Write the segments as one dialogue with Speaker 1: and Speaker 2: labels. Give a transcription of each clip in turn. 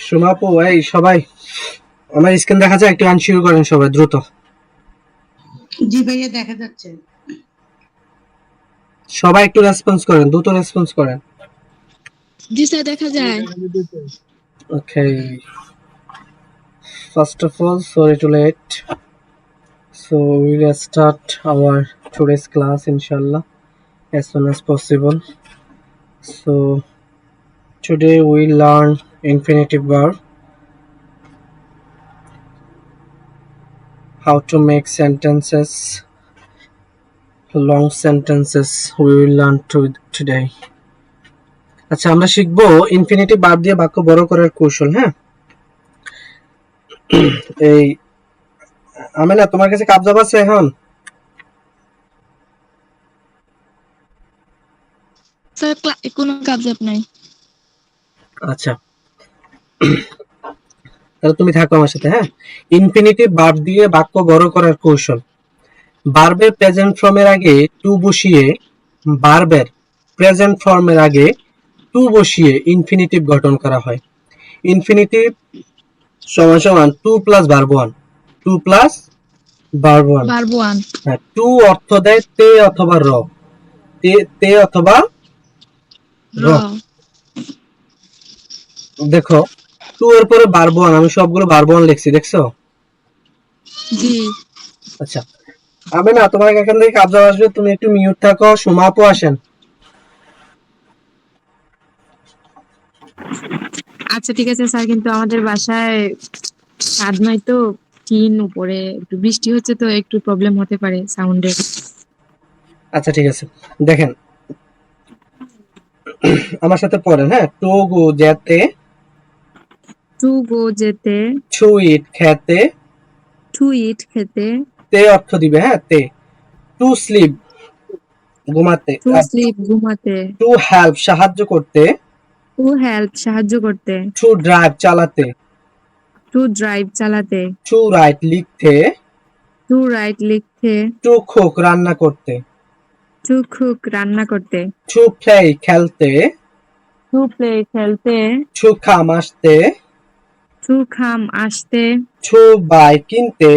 Speaker 1: সুমাপু, এই সবাই আমার স্ক্রিন দেখা যায়, একটু আনশিওর করেন সবাই দ্রুত।
Speaker 2: জি ভাইয়া, দেখা যাচ্ছে।
Speaker 1: সবাই একটু রেসপন্স করেন, দ্রুত রেসপন্স করেন।
Speaker 3: জি স্যার, দেখা যায়।
Speaker 1: Okay, first of all sorry to late, so we will start our today's class inshallah as soon as possible. So today we learn infinitive verb, how to make sentences, long sentences we will learn today. আচ্ছা, আমরা শিখবো infinitive verb দিয়ে বাক্য বড় করার কৌশল। হ্যাঁ, এই আমেনা, তোমার কাছে কাবজাব আছে এখন?
Speaker 3: স্যার কোনো কাবজাব নাই।
Speaker 1: আচ্ছা, তাহলে তুমি থাকো আমার সাথে। হ্যাঁ, ইনফিনিটিভ ভার্ব দিয়ে বাক্য বড় করার কৌশল। ভার্বের প্রেজেন্ট ফর্মের আগে টু বসিয়ে, ভার্বের প্রেজেন্ট ফর্মের আগে টু বসিয়ে ইনফিনিটিভ গঠন করা হয়। ইনফিনিটিভ সমান সমান to plus verb one, to plus verb one.
Speaker 3: Verb one.
Speaker 1: হ্যাঁ, টু অর্থ দেয় তে অথবা র, তে অথবা র। দেখো, টু এর পরে ভার্ব ওয়ান, আমি সবগুলো ভার্ব ওয়ান লিখছি, দেখছো?
Speaker 3: জি।
Speaker 1: আচ্ছা, আমি না, তোমার এখান থেকে কাবজাব আসবে, তুমি একটু মিউট থাকো। সুমাপু আসেন।
Speaker 3: আচ্ছা ঠিক আছে স্যার, কিন্তু আমাদের বাসায় ছাদ নাই তো, টিন উপরে, একটু বৃষ্টি হচ্ছে তো একটু প্রবলেম হতে পারে সাউন্ডের।
Speaker 1: আচ্ছা ঠিক আছে, দেখেন আমার সাথে পড়েন। হ্যাঁ, টু গো যেতে,
Speaker 3: টু গো যেতে,
Speaker 1: টু ইট খেতে,
Speaker 3: টু ইট খেতে,
Speaker 1: তে অর্থ দিবে। হ্যাঁ, তে। টু স্লিপ ঘুমাতে,
Speaker 3: টু স্লিপ ঘুমাতে,
Speaker 1: টু হেল্প সাহায্য করতে,
Speaker 3: টু হেল্প সাহায্য করতে,
Speaker 1: টু ড্রাইভ চালাতে,
Speaker 3: টু ড্রাইভ চালাতে,
Speaker 1: টু রাইট লিখতে,
Speaker 3: টু রাইট লিখতে,
Speaker 1: টু কুক রান্না করতে,
Speaker 3: টু কুক রান্না করতে,
Speaker 1: টু প্লে খেলতে,
Speaker 3: টু প্লে খেলতে,
Speaker 1: টু কাম আসতে,
Speaker 3: টু খাম আসতে,
Speaker 1: টু বাই কিনতে,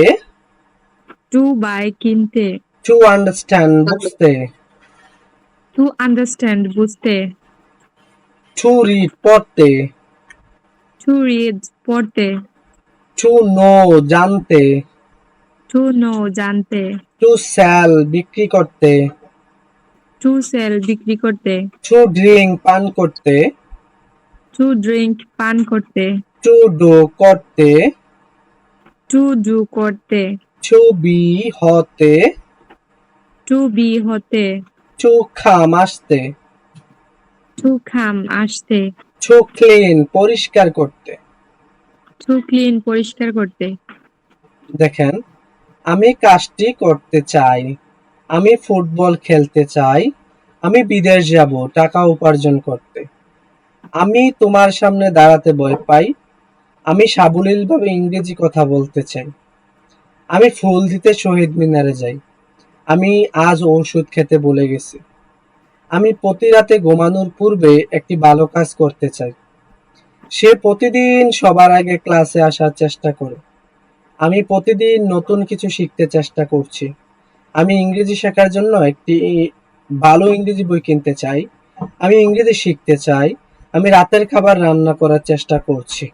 Speaker 3: টু বাই কিনতে,
Speaker 1: টু আন্ডারস্ট্যান্ড বুঝতে,
Speaker 3: টু আন্ডারস্ট্যান্ড বুঝতে,
Speaker 1: টু রিড পড়তে,
Speaker 3: টু রিড পড়তে,
Speaker 1: টু নো জানতে,
Speaker 3: টু নো জানতে,
Speaker 1: টু সেল বিক্রি করতে,
Speaker 3: টু সেল বিক্রি করতে,
Speaker 1: টু ড্রিঙ্ক পান করতে,
Speaker 3: টু ড্রিঙ্ক পান করতে,
Speaker 1: টু ডু করতে,
Speaker 3: টু ডু করতে,
Speaker 1: টু বি হতে,
Speaker 3: টু বি হতে,
Speaker 1: টু খাম আসতে,
Speaker 3: টু খাম আসতে,
Speaker 1: টু ক্লিন পরিষ্কার করতে।
Speaker 3: টু ক্লিন পরিষ্কার করতে।
Speaker 1: দেখেন, আমি কাজটি করতে চাই, আমি ফুটবল খেলতে চাই, আমি বিদেশ যাব টাকা উপার্জন করতে, আমি তোমার সামনে দাঁড়াতে ভয় পাই, আমি সাবলীলভাবে ইংরেজি কথা বলতে চাই, আমি ফুল দিতে শহীদ মিনারে যাই, আমি আজ ওষুধ খেতে ভুলে গেছি, আমি প্রতি রাতে ঘুমানোর পূর্বে একটি ভালো কাজ করতে চাই, সে প্রতিদিন সবার আগে ক্লাসে আসার চেষ্টা করে, আমি প্রতিদিন নতুন কিছু শিখতে চেষ্টা করছি, আমি ইংরেজি শেখার জন্য একটি ভালো ইংরেজি বই কিনতে চাই, আমি ইংরেজি শিখতে চাই, আমি রাতের খাবার রান্না করার চেষ্টা করছি।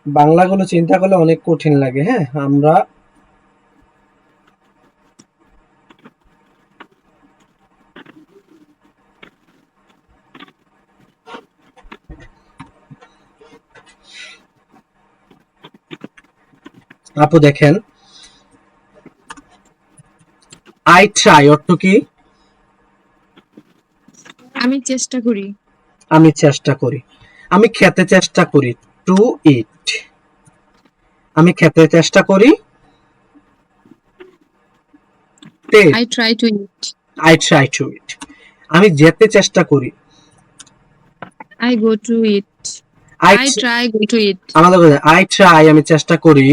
Speaker 1: বাংলাগুলো চিন্তা করলে অনেক কঠিন লাগে। হ্যাঁ, আমরা আপু দেখেন, আই ট্রাই অর্থ কি?
Speaker 3: আমি চেষ্টা করি।
Speaker 1: আমি চেষ্টা করি। আমি খেতে চেষ্টা করি, টু ইট। আমি খেতে চেষ্টা করি, তে।
Speaker 3: I try to eat.
Speaker 1: I try to eat. আমি যেতে চেষ্টা করি,
Speaker 3: I go to eat.
Speaker 1: I
Speaker 3: I try go to eat.
Speaker 1: আমাদের আই ট্রাই আমি চেষ্টা করি,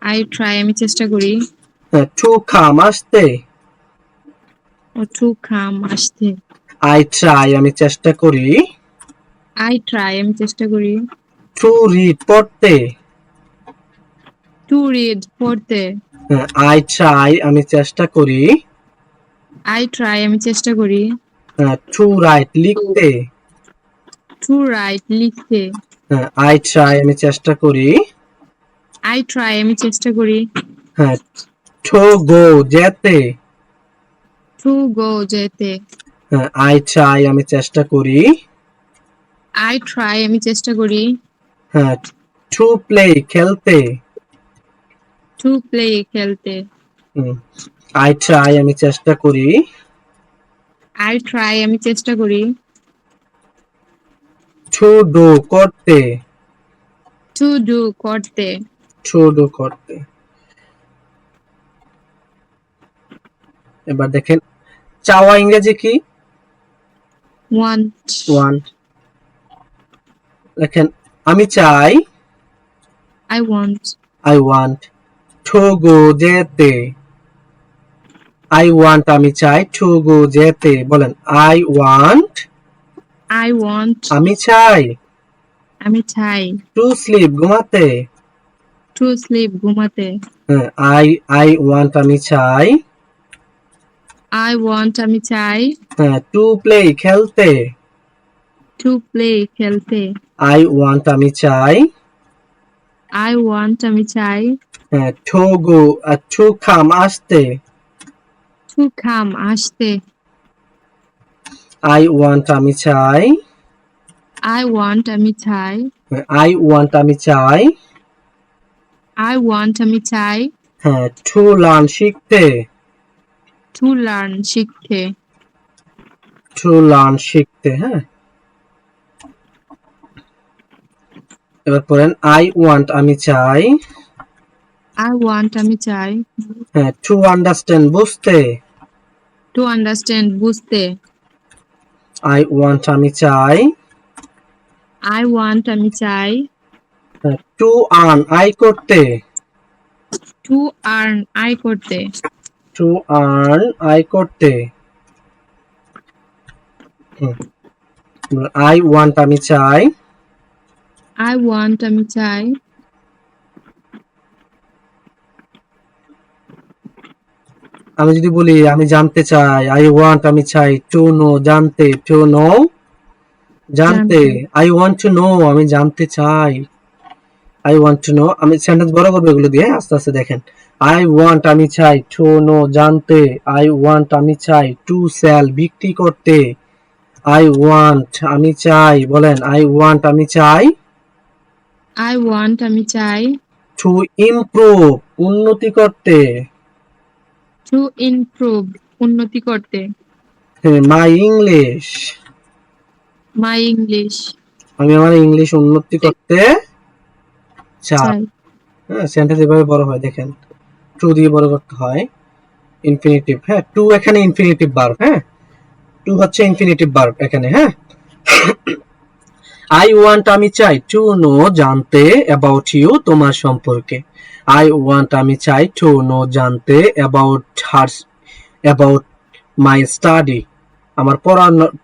Speaker 3: আই ট্রাই আমি চেষ্টা করি,
Speaker 1: টু কাম আসতে,
Speaker 3: ও টু খাম আসতে।
Speaker 1: আই ট্রাই আমি চেষ্টা করি,
Speaker 3: I try আমি চেষ্টা করি।
Speaker 1: টু রিড পড়তে।
Speaker 3: To read পড়তে।
Speaker 1: আই ট্রাই আমি চেষ্টা করি।
Speaker 3: I try আমি চেষ্টা করি।
Speaker 1: টু রাইট লিখতে।
Speaker 3: To write লিখতে।
Speaker 1: আই ট্রাই আমি চেষ্টা করি।
Speaker 3: I try আমি চেষ্টা করি।
Speaker 1: টু গো যেতে।
Speaker 3: To go যেতে।
Speaker 1: আই ট্রাই আমি চেষ্টা করি।
Speaker 3: I try আমি চেষ্টা করি।
Speaker 1: টু প্লে খেলতে।
Speaker 3: To play খেলতে।
Speaker 1: আই ট্রাই আমি চেষ্টা করি।
Speaker 3: I try আমি চেষ্টা করি।
Speaker 1: টু ডু করতে।
Speaker 3: To do করতে।
Speaker 1: টু ডু করতে। এবার দেখেন চাওয়া ইংরেজি কি?
Speaker 3: Want
Speaker 1: want. দেখেন আমি চাই।
Speaker 3: I want
Speaker 1: I want. To go যেতে। আই ওয়ান্ট আমি চাই। টু গো যেতে বলেন আই ওয়ান্ট
Speaker 3: I want
Speaker 1: আমি চাই।
Speaker 3: আমি চাই।
Speaker 1: টু স্লিপ ঘুমাতে।
Speaker 3: To sleep ঘুমাতে।
Speaker 1: আই আই ওয়ান্ট আমি চাই।
Speaker 3: I want আমি চাই।
Speaker 1: টু প্লে খেলতে।
Speaker 3: To play খেলতে।
Speaker 1: আই ওয়ান্ট আমি চাই।
Speaker 3: I want আমি চাই।
Speaker 1: টু গো টু কাম আসতে।
Speaker 3: To come আসতে।
Speaker 1: আই ওয়ান্ট আমি চাই।
Speaker 3: I want আমি চাই।
Speaker 1: আই ওয়ান্ট আমি চাই।
Speaker 3: I want আমি চাই।
Speaker 1: টু লার্ন শিখতে।
Speaker 3: To learn শিখতে।
Speaker 1: টু লার্ন শিখতে। এবার পড়েন আই ওয়ান্ট আমি চাই।
Speaker 3: I want আমি চাই।
Speaker 1: টু আন্ডারস্ট্যান্ড বুঝতে।
Speaker 3: To understand বুঝতে।
Speaker 1: আই ওয়ান্ট আমি চাই।
Speaker 3: I want আমি চাই।
Speaker 1: টু আর্ন আয় করতে।
Speaker 3: To earn আয় করতে।
Speaker 1: টু আর্ন আয় করতে। আই ওয়ান্ট আমি চাই।
Speaker 3: I want আমি চাই।
Speaker 1: আমি যদি বলি আমি জানতে চাই আই ওয়ান্ট আমি চাই টু নো জানতে টু নো জানতে
Speaker 3: জানতে।
Speaker 1: আই ওয়ান্ট টু নো আমি জানতে চাই। আই ওয়ান্ট টু নো আমি সেন্টেন্স বড় করবো এগুলো দিয়ে আস্তে আস্তে দেখেন। আই ওয়ান্ট আমি চাই টু নো জানতে। আই ওয়ান্ট আমি চাই টু সেল বিক্রি করতে। আই ওয়ান্ট আমি চাই বলেন আই ওয়ান্ট আমি চাই।
Speaker 3: I want আমি চাই।
Speaker 1: টু ইমপ্রুভ উন্নতি করতে।
Speaker 3: To improve উন্নতি করতে।
Speaker 1: মাই ইংলিশ
Speaker 3: My English
Speaker 1: আমি আমার ইংলিশ উন্নতি করতে চাই।
Speaker 3: চাই।
Speaker 1: সেন্টেন্স এভাবে বড় হয় দেখেন। টু দিয়ে বড় করতে হয়। ইনফিনিটিভ টু এখানে ইনফিনিটিভ ভার্ব টু হচ্ছে ইনফিনিটিভ ভার্ব এখানে আই ওয়ান্ট আমি চাই টু নো জানতে অ্যাবাউট ইউ তোমার সম্পর্কে। আই ওয়ান্ট আমি চাই টু নো জানতে about her about my study আমার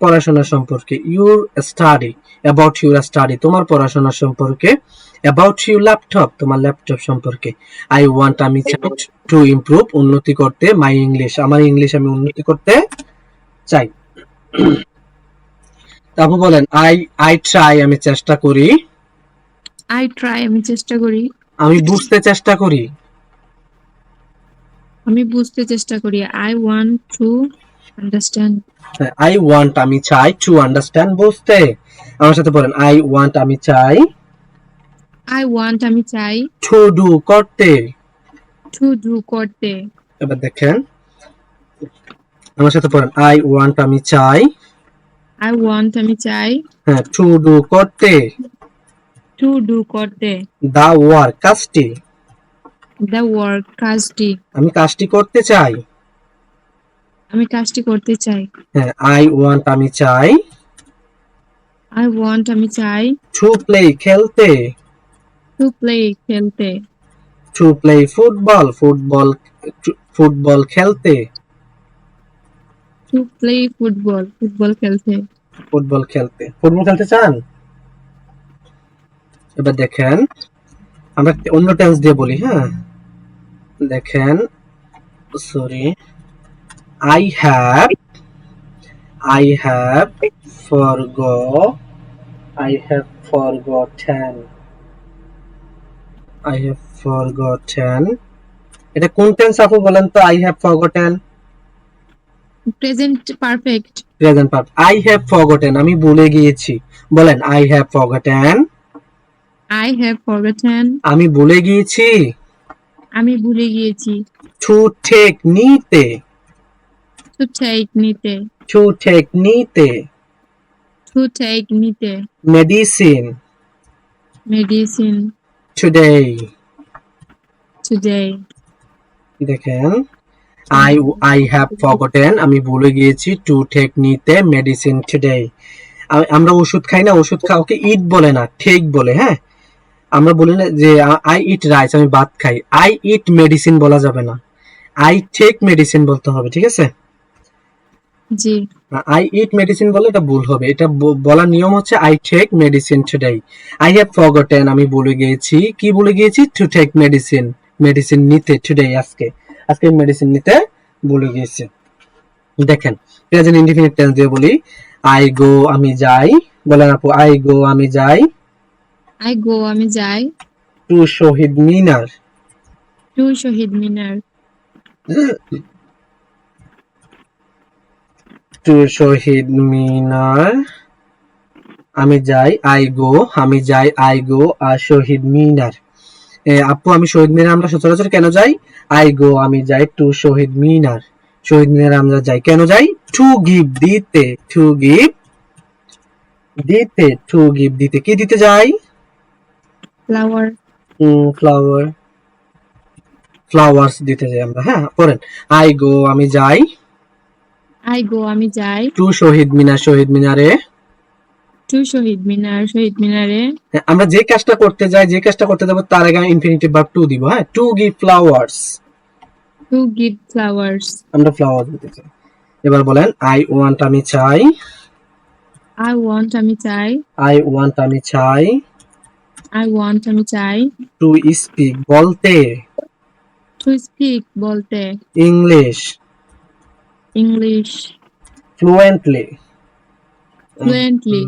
Speaker 1: পড়াশোনা সম্পর্কে। Your study about your study তোমার পড়াশোনা সম্পর্কে। অ্যাবাউট ইউ ল্যাপটপ তোমার ল্যাপটপ সম্পর্কে। আই ওয়ান্ট আমি চাই টু ইমপ্রুভ উন্নতি করতে মাই ইংলিশ আমার ইংলিশ আমি উন্নতি করতে চাই। তারপর বলেন আই আই ট্রাই আমি চেষ্টা করি।
Speaker 3: I try আমি চেষ্টা করি।
Speaker 1: আমি বুঝতে চেষ্টা করি।
Speaker 3: আমি বুঝতে চেষ্টা করি। I want to understand
Speaker 1: I want আমি চাই টু আন্ডারস্ট্যান্ড বুঝতে। আমার সাথে বলেন আই ওয়ান্ট আমি চাই
Speaker 3: I want আমি চাই।
Speaker 1: টু ডু করতে।
Speaker 3: To do করতে।
Speaker 1: এবার দেখেন আমার সাথে পড়েন আই ওয়ান্ট আমি চাই
Speaker 3: I want আমি চাই।
Speaker 1: টু ডু করতে।
Speaker 3: To do করতে।
Speaker 1: দা ওয়ার্ক কাজটি।
Speaker 3: The work কাজটি।
Speaker 1: আমি কাজটি করতে চাই।
Speaker 3: আমি কাজটি করতে চাই।
Speaker 1: আই ওয়ান্ট আমি চাই
Speaker 3: I want আমি চাই।
Speaker 1: টু প্লে খেলতে।
Speaker 3: To play খেলতে।
Speaker 1: To play football football football খেলতে।
Speaker 3: To play football ফুটবল খেলতে।
Speaker 1: ফুটবল খেলতে ফুটবল খেলতে চান? এবার দেখেন আমরা অন্য টেন্স দিয়ে বলি, হ্যাঁ দেখেন, sorry, I have I have forgotten I have forgotten এটা কোন টেন্স আপু বলেন তো? I have forgotten
Speaker 3: present perfect.
Speaker 1: Present perfect. I have forgotten আমি ভুলে গিয়েছি, বলেন I have forgotten
Speaker 3: I have forgotten
Speaker 1: আমি ভুলে গিয়েছি।
Speaker 3: আমি ভুলে গিয়েছি।
Speaker 1: to take নিতে
Speaker 3: টু টেক নিতে
Speaker 1: to take নিতে
Speaker 3: টু টেক নিতে
Speaker 1: medicine
Speaker 3: মেডিসিন
Speaker 1: today
Speaker 3: টুডে।
Speaker 1: দেখেন I have forgotten আমি ভুলে গিয়েছি to take নিতে medicine today আমরা ওষুধ খাই না, ওষুধ কাউকে ইট বলে না, টেক বলে, হ্যাঁ আমরা বলি না যে আই ইট রাইস আমি ভাত খাই, আই ইট মেডিসিন বলা যাবে না, আই টেক মেডিসিন বলতে হবে, ঠিক আছে?
Speaker 3: জি
Speaker 1: আই ইট মেডিসিন বলে এটা ভুল হবে, এটা বলার নিয়ম হচ্ছে I take medicine today. I have forgotten আমি ভুলে গিয়েছি, কি ভুলে গিয়েছি? টু টেক মেডিসিন মেডিসিন নিতে টুডে আজকে আজকে মেডিসিন নিতে ভুলে গিয়েছি। দেখেন প্রেজেন্ট ইনডিফিনিট টেন্স দিয়ে বলি, আই গো আমি যাই, বলেন আপু আই গো আমি যাই
Speaker 3: আই গো আমি যাই
Speaker 1: টু শহীদ মিনার
Speaker 3: টু শহীদ মিনার
Speaker 1: টু শহীদ মিনার আমি যাই আই গো আমি যাই আই গো আর শহীদ মিনার। আপু আমি শহীদ মিনার আমরা সচরাচর কেন যাই? আই গো আমি যাই টু শহীদ মিনার, শহীদ মিনার আমরা যাই কেন যাই? টু গিভ দিতে টু গিভ দিতে টু গিভ দিতে কি দিতে যাই?
Speaker 3: ফ্লাওয়ার
Speaker 1: ফ্লাওয়ার ফ্লাওয়ার্স দিতে যাই আমরা, হ্যাঁ পড়েন, আই গো আমি যাই
Speaker 3: আই গো আমি যাই
Speaker 1: টু শহীদ মিনার শহীদ মিনারে।
Speaker 3: টু শহীদ মিনার শহীদ মিনারে।
Speaker 1: আমরা যে কাজটা করতে যাই যে কাজটা করতে যাবো তার আগে ইনফিনিটিভ ভার্ব টু দিব, হ্যাঁ to give flowers
Speaker 3: to give flowers
Speaker 1: আমরা ফ্লাওয়ার দিতে চাই। এবার বলেন আই ওয়ান্ট আমি চাই
Speaker 3: আই ওয়ান্ট আমি চাই
Speaker 1: আই ওয়ান্ট আমি চাই
Speaker 3: আই ওয়ান্ট আমি চাই
Speaker 1: টু স্পিক বলতে
Speaker 3: টু স্পিক বলতে
Speaker 1: ইংলিশ
Speaker 3: ইংলিশ
Speaker 1: ফ্লুয়েন্টলি
Speaker 3: ফ্লুয়েন্টলি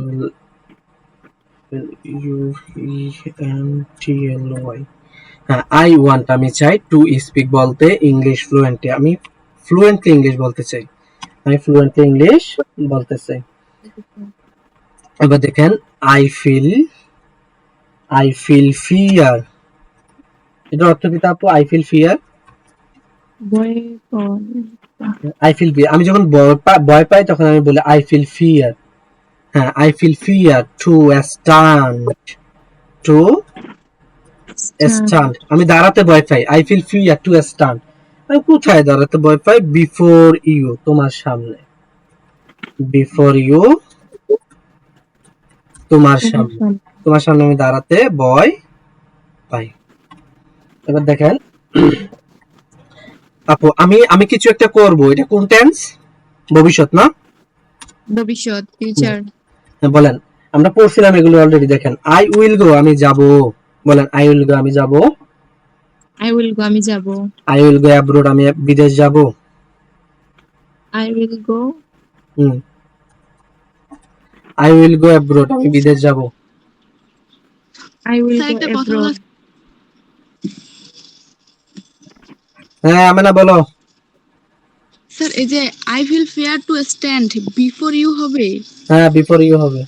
Speaker 1: হ্যাঁ আই ওয়ান্ট আমি চাই টু স্পিক বলতে ইংলিশ ফ্লুয়েন্টলি আমি ফ্লুয়েন্টলি ইংলিশ বলতে চাই, আমি ফ্লুয়েন্টলি ইংলিশ বলতে চাই। এবার দেখেন আই ফিল ফিয়ার এটার অর্থ কি আপু? আই ফিল ফিয়ার
Speaker 3: বয়ে
Speaker 1: আই ফিল ফিয়ার আমি যখন ভয় পাই তখন আমি বলি আই ফিল ফিয়ার, হ্যাঁ I feel fear to stand আমি দাঁড়াতে ভয় পাই, I feel fear to stand আমি কোথায় দাঁড়াতে ভয় পাই? বিফোর ইউ তোমার সামনে, বিফোর ইউ তোমার সামনে, তোমার সামনে আমি দাঁড়াতে ভয় পাই। এবার দেখেন আপু আমি কিছু একটা করব, এটা কোন টেন্স? ভবিষ্যৎ না?
Speaker 3: ভবিষ্যৎ ফিউচার।
Speaker 1: বলেন আমরা পড়ছিলাম এগুলো অলরেডি, দেখেন আই উইল গো আমি যাব, বলেন আই উইল গো আমি যাব
Speaker 3: আই উইল গো আমি যাব
Speaker 1: আই উইল গো অ্যাব্রোড আমি বিদেশ যাব।
Speaker 3: I will go
Speaker 1: I will go abroad আমি বিদেশ যাব।
Speaker 3: আই উইল
Speaker 2: স্যার
Speaker 3: গো
Speaker 2: একটা কথা
Speaker 3: অ্যাব্রড।
Speaker 1: হ্যাঁ আমেনা বলো।
Speaker 2: স্যার এই যে I will fear to stand before you হবে,
Speaker 1: হ্যাঁ বিফোর ইউ হবে।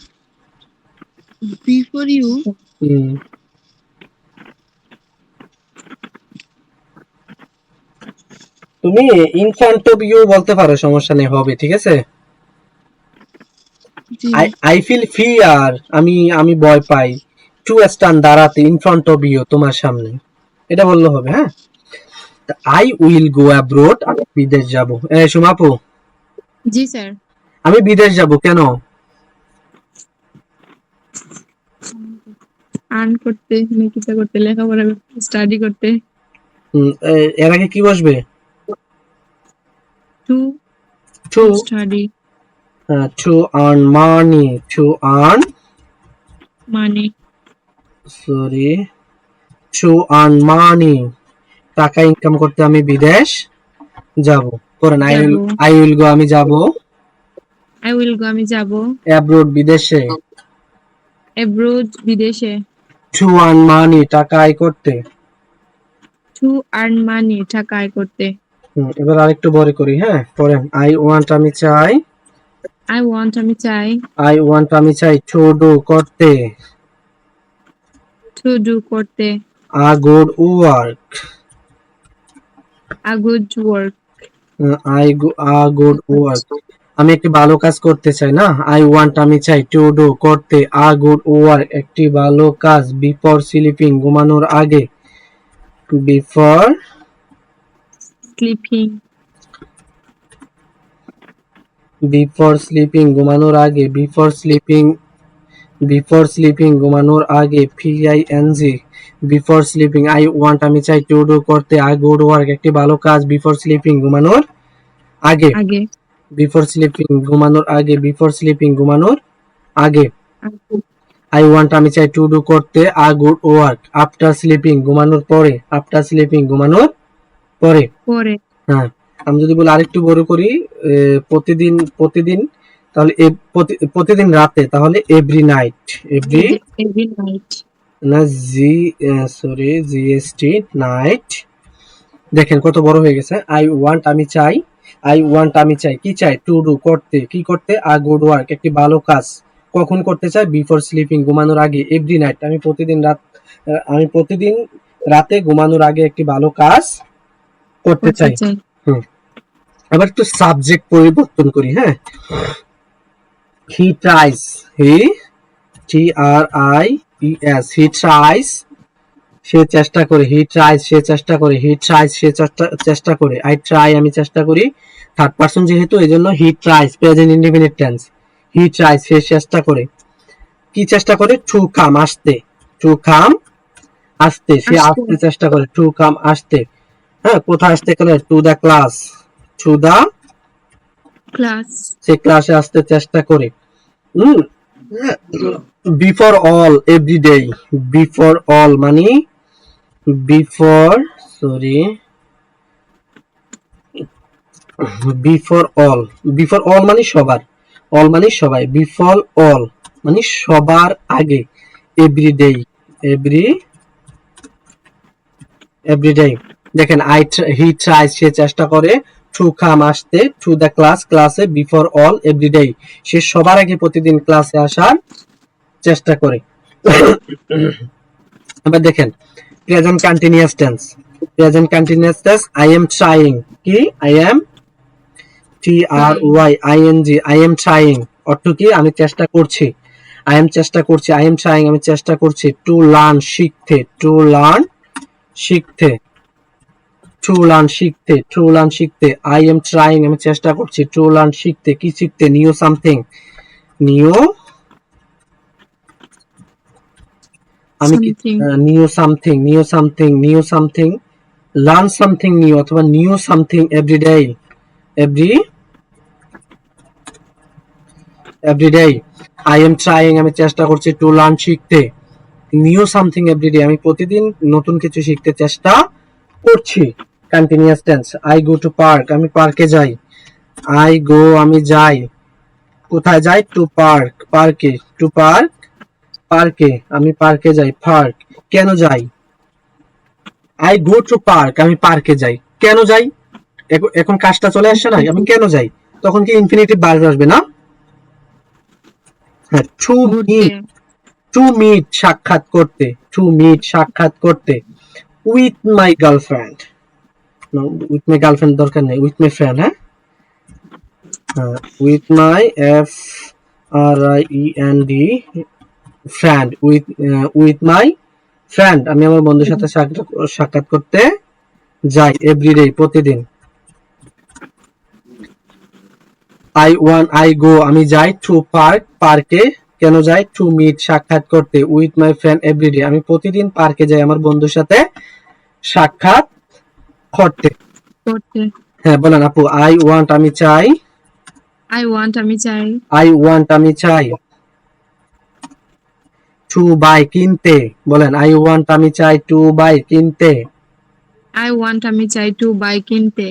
Speaker 2: বিফোর ইউ
Speaker 1: তুমি ইন ফ্রন্ট অফ ইউ বলতে পারো, সমস্যা নেই, হবে ঠিক আছে। আই ফিল ফিয়ার আমি ভয় পাই টু স্ট্যান্ড দাঁড়াতে ইন ফ্রন্ট অফ ইউ তোমার সামনে, এটা বললে হবে। হ্যাঁ আই উইল গো অ্যাব্রোড আমি বিদেশ যাব। সুমাপু
Speaker 3: জি স্যার।
Speaker 1: আমি বিদেশ যাব কেন?
Speaker 3: আর্ন করতে, নিকিতা করতে, লেখাপড়া করতে, স্টাডি করতে।
Speaker 1: এর আগে কি বসবে?
Speaker 3: To
Speaker 1: to
Speaker 3: study
Speaker 1: to earn money to earn
Speaker 3: money
Speaker 1: sorry, to earn money, টাকা ইনকাম করতে আমি বিদেশ যাব। পড়েন,
Speaker 3: যাব।
Speaker 1: আই উইল গো আমি যাব।
Speaker 3: আই উইল গো আমি যাব।
Speaker 1: অ্যাব্রোড বিদেশে।
Speaker 3: অ্যাব্রোড বিদেশে।
Speaker 1: টু আর্ন মানি টাকা আয় করতে।
Speaker 3: টু আর্ন মানি টাকা আয় করতে।
Speaker 1: এবার আরেকটু বড় করি, হ্যাঁ পড়েন। আই ওয়ান্ট আমি চাই।
Speaker 3: আই ওয়ান্ট আমি চাই।
Speaker 1: আই ওয়ান্ট আমি চাই টু ডু করতে।
Speaker 3: টু ডু করতে।
Speaker 1: A good work.
Speaker 3: A good work.
Speaker 1: A good work, আমি একটি ভালো কাজ করতে চাই না। আই ওয়ান্ট আমি চাই টু ডু করতে আ গুড ওয়ার্ক একটি ভালো কাজ। বিফোর স্লিপিং ঘুমানোর আগে। Before
Speaker 3: sleeping.
Speaker 1: বিফোর স্লিপিং ঘুমানোর আগে। বিফোর স্লিপিং ঘুমানোর আগে। PING before sleeping. I want আমি চাই টু ডু করতে আ গুড ওয়ার্ক একটি ভালো কাজ। বিফোর স্লিপিং ঘুমানোর আগে।
Speaker 3: আগে।
Speaker 1: বিফোর স্লিপিং ঘুমানোর আগে। বিফোর স্লিপিং ঘুমানোর আগে।
Speaker 3: আগে।
Speaker 1: আই ওয়ান্ট আমি চাই টু ডু করতে a good work after sleeping ঘুমানোর পরে। আফটার স্লিপিং ঘুমানোর পরে।
Speaker 3: পরে।
Speaker 1: হ্যাঁ, আমি যদি বলি আরেকটু বড় করি, প্রতিদিন প্রতিদিন, তাহলে প্রতিদিন রাতে, তাহলে every night. Every
Speaker 3: every night.
Speaker 1: না, জি সরি, জিএসটি নাইট। দেখেন কত বড় হয়ে গেছে। আই ওয়ান্ট আমি চাই। আই ওয়ান্ট আমি চাই কি চাই? টু ডু করতে। কি করতে? আ গুড ওয়ার্ক একটি ভালো কাজ। কখন করতে চাই? বিফোর স্লিপিং ঘুমানোর আগে। এভরি নাইট আমি প্রতিদিন রাতে ঘুমানোর আগে একটি ভালো কাজ করতে
Speaker 3: করতে
Speaker 1: চাই।
Speaker 3: চাই।
Speaker 1: হুম, আবার একটু সাবজেক্ট পরিবর্তন করি, হ্যাঁ। He tries. He TRIES he tries সে চেষ্টা করে। হি ট্রাইস সে চেষ্টা করে। হি ট্রাইস সে চেষ্টা করে। আই ট্রাই আমি চেষ্টা করি। থার্ড পারসন যেহেতু, এই জন্য he tries present indefinite tense. He tries সে চেষ্টা করে। কি চেষ্টা করে? টু কাম আসতে। টু কাম আসতে, সে
Speaker 3: আসতে।
Speaker 1: আসতে চেষ্টা করে। টু কাম আসতে। হ্যাঁ, কোথায় আসতে গেলে? To the class. To the,
Speaker 3: class.
Speaker 1: সে ক্লাসে আসতে চেষ্টা করে। হুম, before all every day. Before all মানে before, sorry, before all. Before all মানে সবার। অল মানে সবাই। বিফোর অল মানে সবার আগে। Every day. Every everyday. দেখেন, হি ট্রাইস সে চেষ্টা করে। টু কাম আসতে। টু দ্য ক্লাস ক্লাসে। বিফোর অল এভরিডে সে সবার আগে প্রতিদিন ক্লাসে আসার চেষ্টা করে। এবার দেখেন, present continuous tense. Present continuous tense, I am trying. কি? I am TRYING I am trying অর্থ কি? আমি চেষ্টা করছি। আই এম চেষ্টা করছি। আই এম ট্রাইং আমি চেষ্টা করছি। টু লার্ন শিখতে। টু লার্ন শিখতে। টু লার্ন শিখতে। টু লার্ন শিখতে। আই এম ট্রাইং আমি চেষ্টা করছি। টু লার্ন শিখতে। কি শিখতে? New something. নিউ, আমি কি?
Speaker 3: Something.
Speaker 1: New something. New something. New something. Learn something new অথবা new something everyday. Every everyday. I am trying আমি চেষ্টা করছি। টু লার্ন শিখতে। নিউ সামথিং এভরিডে আমি প্রতিদিন নতুন কিছু শিখতে চেষ্টা করছি। Continuous tense, I go to park আমি পার্কে যাই। আই গো আমি যাই। কোথায় যাই? টু পার্ক পার্কে। টু পার্ক পার্কে আমি পার্কে যাই। পার্ক কেন যাই? আই গো টু পার্ক আমি পার্কে যাই। কেন যাই? এখন কাজটা চলে আসছে না, আমি কেন যাই? তখন কি ইনফিনিটিভ ভার্ব আসবে না? হ্যাঁ, টু
Speaker 3: ঘুরতে।
Speaker 1: মিট। টু মিট সাক্ষাৎ করতে। টু মিট সাক্ষাৎ করতে। With my girlfriend. With my girlfriend দরকার নেই, উইথ মাই ফ্রেন্ড। হ্যাঁ, with my FRIEND friend. With my friend আমি আমার বন্ধুর সাথে সাক্ষাৎ করতে যাই। এভরিডে প্রতিদিন। আই গো আমি যাই। টু পার্ক পার্কে কেন যাই? টু মিট সাক্ষাৎ করতে। উইথ মাই ফ্রেন্ড এভরিডে আমি প্রতিদিন পার্কে যাই আমার বন্ধুর সাথে সাক্ষাৎ করতে।
Speaker 3: করতে।
Speaker 1: হ্যাঁ বলেন আপু। আই ওয়ান্ট আমি চাই।
Speaker 3: আই ওয়ান্ট আমি চাই।
Speaker 1: আই ওয়ান্ট আমি চাই টু বাই কিনতে, বলেন আই ওয়ান্ট আমি চাই টু বাই কিনতে,
Speaker 3: I want আমি চাই টু বাই কিনতে।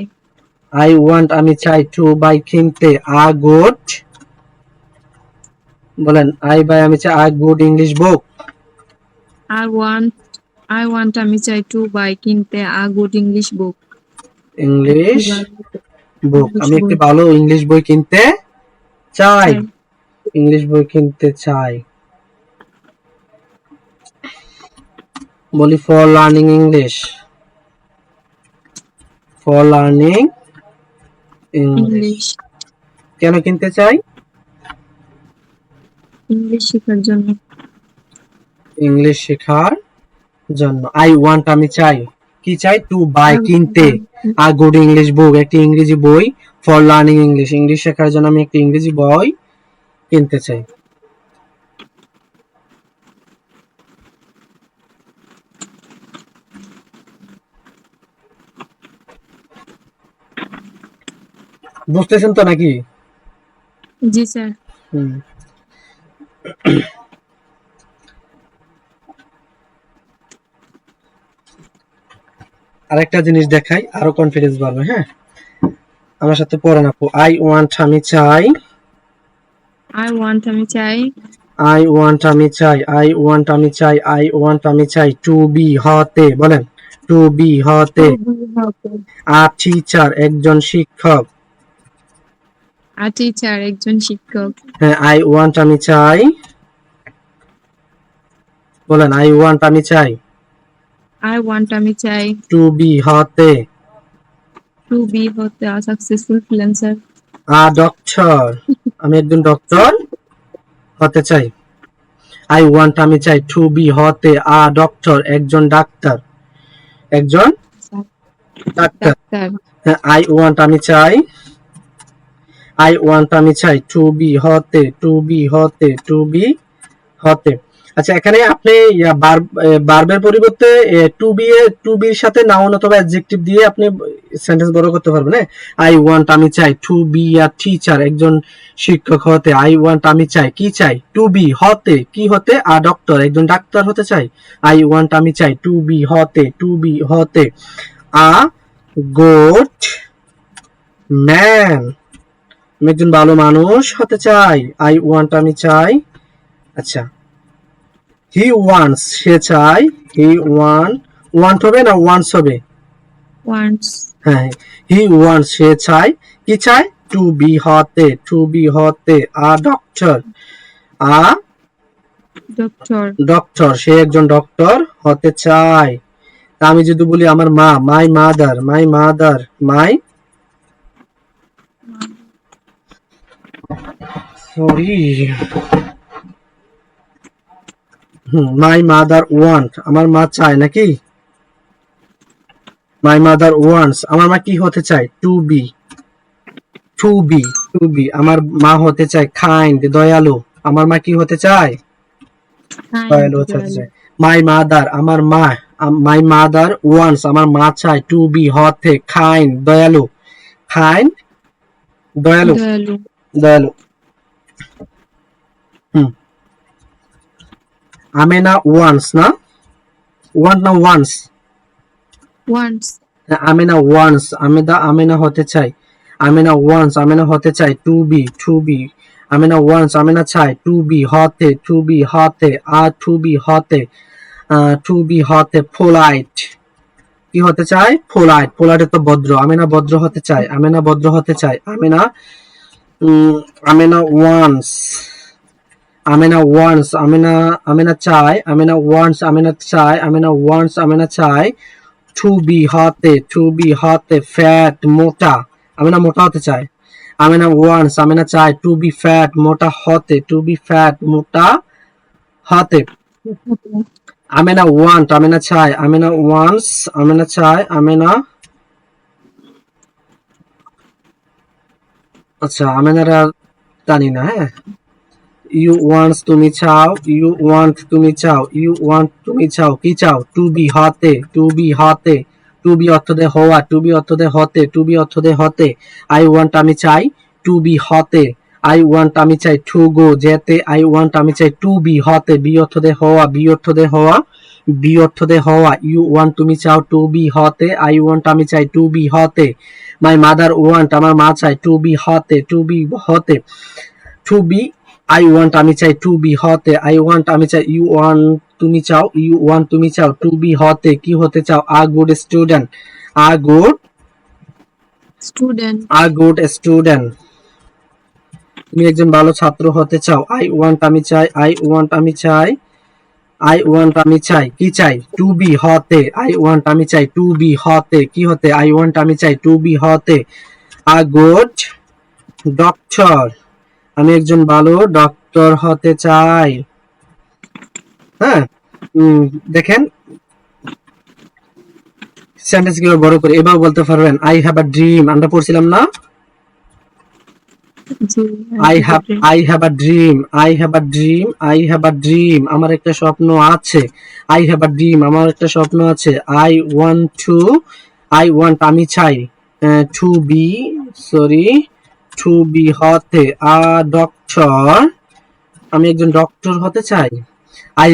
Speaker 1: আই ওয়ান্ট আমি চাই টু বাই কিনতে আ গুড, বলেন আই বাই আমি চাই a good English book,
Speaker 3: I want আমি চাই টু বাই কিনতে a good English book.
Speaker 1: English book,
Speaker 3: English
Speaker 1: আমি একটি
Speaker 3: বই
Speaker 1: ভালো ইংলিশ বই কিনতে চাই,
Speaker 3: চাই।
Speaker 1: ইংলিশ বই কিনতে চাই। বলি for learning English, for learning English,
Speaker 3: English
Speaker 1: কেন কিনতে চাই?
Speaker 3: ইংলিশ শেখার জন্য।
Speaker 1: ইংলিশ শেখার জন্য। আই ওয়ান্ট আমি চাই, কি চাই? টু বাই
Speaker 3: I
Speaker 1: কিনতে
Speaker 3: want
Speaker 1: a good English book, একটি ইংরেজি বই, ফর লার্নিং ইংলিশ, ইংলিশ শেখার জন্য আমি একটি ইংরেজি বই কিনতে চাই। বুঝতেছেন তো নাকি?
Speaker 3: জি স্যার।
Speaker 1: হুম। আরেকটা জিনিস দেখাই, আরো কনফিডেন্স বাড়বে। হ্যাঁ, আমার সাথে পড়েন আপু। আই ওয়ান্ট আমি চাই,
Speaker 3: I want আমি চাই
Speaker 1: আই ওয়ান্ট আমি চাই, আই ওয়ান্ট আমি চাই, আই ওয়ান্ট আমি চাই টু বি হতে, বলেন টু বি হতে,
Speaker 3: টু বি হতে।
Speaker 1: আ টিচার একজন শিক্ষক,
Speaker 3: আ টিচার একজন শিক্ষক।
Speaker 1: হ্যাঁ আই ওয়ান্ট আমি চাই, বলেন আই ওয়ান্ট আমি চাই
Speaker 3: I want আমি চাই
Speaker 1: টু বি হতে,
Speaker 3: টু বি হতে আ সাকসেসফুল ফ্রিল্যান্সার।
Speaker 1: আ ডক্টর আমি একজন ডক্টর হতে চাই। আই ওয়ান্ট আমি চাই টু বি হতে আ ডক্টর একজন ডাক্তার, একজন ডাক্তার।
Speaker 3: ডাক্তার।
Speaker 1: হ্যাঁ আই ওয়ান্ট আমি চাই, আই ওয়ান্ট আমি চাই টু বি হতে, টু বি হতে, টু বি হতে। আচ্ছা, এখানে আপনি ভার্বের পরিবর্তে টু বির সাথে নাউন অথবা অ্যাডজেক্টিভ দিয়ে আপনি সেন্টেন্স বড় করতে পারবেন। হ্যাঁ, আই ওয়ান্ট আমি চাই টু বি আ টিচার একজন শিক্ষক হতে, আই ওয়ান্ট আমি চাই, কি চাই? টু বি হতে, কি হতে? আ ডক্টর একজন ডাক্তার হতে চাই। আই ওয়ান্ট আমি চাই টু বি হতে, টু বি হতে আ গুড ম্যান, আমি একজন ভালো মানুষ হতে চাই। আই ওয়ান্ট আমি চাই, আচ্ছা হি ওয়ান্টস সে চায়, হি ওয়ান্ট হবে না ওয়ান্টস হবে?
Speaker 3: ওয়ান্টস।
Speaker 1: হ্যাঁ, হি ওয়ান্টস সে চায়, কি চায়? টু বি হতে, টু বি হতে a doctor, a
Speaker 3: doctor.
Speaker 1: Doctor সে একজন ডক্টর হতে চায়। তা আমি যদি বলি আমার মা, my mother, my mother, my sorry my mother want, আমার মা চায় নাকি? মাই মাদার ওয়ান্টস, আমার মা কি হতে চায়? To be, to be, to be, আমার মা হতে চায় কাইন্ড, দয়ালু। আমার মা কি হতে চায়? দয়ালু হতে চায়। মাই মাদার, আমার মা, মাই মাদার ওয়ান্টস, আমার মা চায় টু বি হতে কাইন্ড, দয়ালু, কাইন্ড, দয়ালু,
Speaker 3: দয়ালু।
Speaker 1: দয়ালু। আমেনা ওয়ান্টস না, ওয়ান্ট না wants?
Speaker 3: Wants.
Speaker 1: Amena wants, Amena হতে চাই, আমেনা ওয়ান্টস, আমেনা হতে চাই to be, to be, Amena wants, Amena চাই টু বি হতে, টু বি হতে টু বি হতে, টু বি হতে পোলাইট, কি হতে চাই? পোলাইট, পোলাইট তো ভদ্র, আমেনা ভদ্র হতে চাই, আমেনা ভদ্র হতে চাই, আমেনা আমেনা ওয়ান্টস, আমেনা ওয়ান্টস, আমেনা চাই, আমেনা ওয়ান্টস, আমেনা চাই, আমেনা ওয়ান্টস, আমেনা চাই টু বি হতে, টু বি হতে ফ্যাট, মোটা, আমেনা মোটা হতে চায়। আমেনা ওয়ান্টস, আমেনা চায় টু বি ফ্যাট, মোটা হতে, টু বি ফ্যাট, মোটা হতে। আমেনা ওয়ান্ট, আমেনা চায়, আমেনা ওয়ান্টস, আমেনা চায়, আমেনা, আচ্ছা আমেনারা জানি না। হ্যাঁ, ইউ ওয়ান্টস তুমি চাও, ইউ ওয়ান্ট তুমি চাও, ইউ ওয়ান্ট তুমি চাও, কি চাও? টু বি হতে, টু বি হতে, টু বি অর্থ দে হওয়া, টু বি অর্থ দে হতে, টু বি অর্থ দে হতে। আই ওয়ান্ট আমি চাই টু বি হতে, আই ওয়ান্ট আমি চাই টু গো যেতে, আই ওয়ান্ট আমি চাই টু বি হতে, বি অর্থ দে হওয়া, বি অর্থ দে হওয়া, বি অর্থ দে হওয়া, ইউ ওয়ান্ট তুমি চাও টু বি হতে, আই ওয়ান্ট আমি চাই টু বি হতে, মাই মাদার ওয়ান্ট আমার মা চাই টু বি হতে, টু বি হতে, টু বি, আই ওয়ান্ট আমি চাই টু বি হতে, আই ওয়ান্ট আমি চাই, ইউ ওয়ান্ট তুমি চাও, ইউ ওয়ান্ট তুমি চাও টু বি হতে, কি হতে চাও, আ গুড স্টুডেন্ট, আ গুড,
Speaker 2: স্টুডেন্ট।
Speaker 1: আ গুড স্টুডেন্ট, তুমি একজন ভালো ছাত্র হতে চাও, আই ওয়ান্ট আমি চাই, আই ওয়ান্ট আমি চাই, আই ওয়ান্ট আমি চাই, কি চাই, টু বি হতে, আই ওয়ান্ট আমি চাই টু বি হতে, কি হতে, আই ওয়ান্ট আমি চাই টু বি হতে, আ গুড ডক্টর, আমি একজন ভালো ডক্টর হতে চাই। হ্যাঁ, দেখেন সেন্টেন্স গুলো বড় করে এবার বলতে পারবেন, আই হ্যাভ আ ড্রিম, আমরা পড়ছিলাম না,
Speaker 2: জি,
Speaker 1: I have a dream, I have a dream, I have a dream, আমার একটা স্বপ্ন আছে, I have a dream, আমার একটা স্বপ্ন আছে, I want আমি চাই, to be, sorry, to be হতে, a doctor, আমি একজন ডক্টর হতে চাই, I